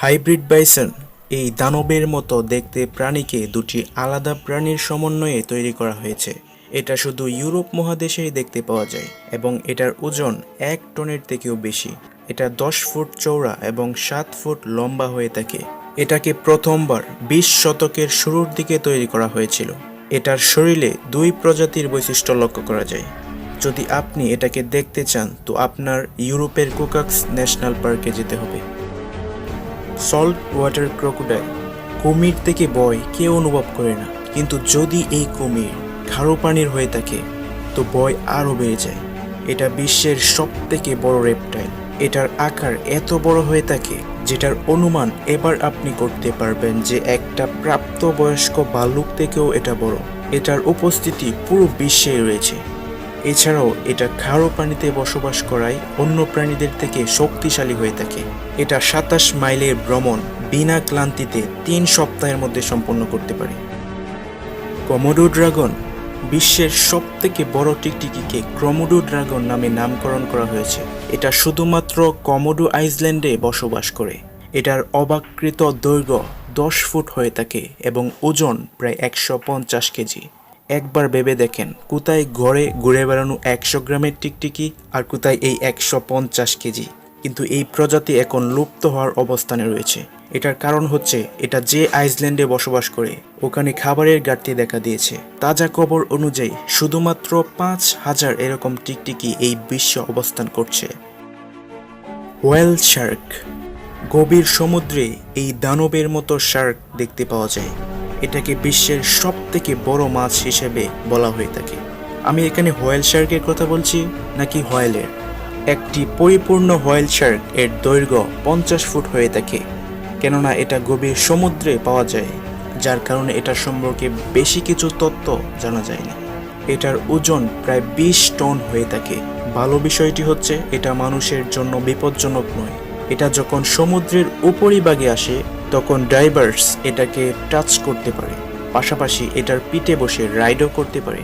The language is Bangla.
হাইব্রিড বাইসন এই দানবের মতো দেখতে প্রাণীকে দুটি আলাদা প্রাণীর সমন্বয়ে তৈরি করা হয়েছে। এটা শুধু ইউরোপ মহাদেশেই দেখতে পাওয়া যায় এবং এটার ওজন 1 টনের থেকেও বেশি। এটা 10 ফুট চওড়া এবং 7 ফুট লম্বা হয়ে থাকে। এটাকে প্রথমবার 20 শতকের শুরুর দিকে তৈরি করা হয়েছিল। এটার শরীরে 2 প্রজাতির বৈশিষ্ট্য লক্ষ্য করা যায়। যদি আপনি এটাকে দেখতে চান তো আপনার ইউরোপের কোকাক্স ন্যাশনাল পার্কে যেতে হবে। সল্ট ওয়াটার ক্রোকোডাইল কুমির থেকে ভয় কেউ অনুভব করে না, কিন্তু যদি এই কুমির খারো পানির হয়ে থাকে তো ভয় আরও বেড়ে যায়। এটা বিশ্বের সবথেকে বড় রেপটাইল। এটার আকার এত বড় হয়ে থাকে যেটার অনুমান এবার আপনি করতে পারবেন যে একটা প্রাপ্তবয়স্ক ভাল্লুক থেকেও এটা বড়। এটার উপস্থিতি পুরো বিশ্বেই রয়েছে। এছাড়াও এটা খারো পানিতে বসবাস করায় অন্য প্রাণীদের থেকে শক্তিশালী হয়ে থাকে। এটা 27 মাইলের ভ্রমণ বিনা ক্লান্তিতে 3 সপ্তাহের মধ্যে সম্পন্ন করতে পারে। কমোডো ড্রাগন বিশ্বের সবথেকে বড় টিকটিকিকে কমোডো ড্রাগন নামে নামকরণ করা হয়েছে। এটা শুধুমাত্র কমোডো আইল্যান্ডে বসবাস করে। এটার অবাককৃত দৈর্ঘ্য 10 ফুট হয়ে থাকে এবং ওজন প্রায় 150 কেজি। একবার ভেবে দেখেন, কোথায় ঘরে ঘুরে বেড়ানো 100 গ্রামের টিকটিকি আর কোথায় এই 150 কেজি। কিন্তু এই প্রজাতি এখন লুপ্ত হওয়ার অবস্থানে রয়েছে। এটার কারণ হচ্ছে এটা যে আইসল্যান্ডে বসবাস করে ওখানে খাবারের ঘাটতি দেখা দিয়েছে। তাজা খবর অনুযায়ী শুধুমাত্র 5000 এরকম টিকটিকি এই বিশ্বে অবস্থান করছে। হোয়েল শার্ক গভীর সমুদ্রে এই দানবের মতো শার্ক দেখতে পাওয়া যায়। এটাকে বিশ্বের সবথেকে বড় মাছ হিসেবে বলা হয়ে থাকে। আমি এখানে হোয়েল শার্কের কথা বলছি নাকি হোয়েলের? একটি পরিপূর্ণ হোয়েল শার্ক এর দৈর্ঘ্য 50 ফুট হয়ে থাকে, কেননা এটা গভীর সমুদ্রে পাওয়া যায়, যার কারণে এটা সম্পর্কে বেশি কিছু তথ্য জানা যায় না। এটার ওজন প্রায় 20 টন হয়ে থাকে। ভালো বিষয়টি হচ্ছে এটা মানুষের জন্য বিপজ্জনক নয়। এটা যখন সমুদ্রের উপরিভাগে আসে তখন ডাইভার্স এটাকে টাচ করতে পারে, পাশাপাশি এটার পিঠে বসে রাইডও করতে পারে।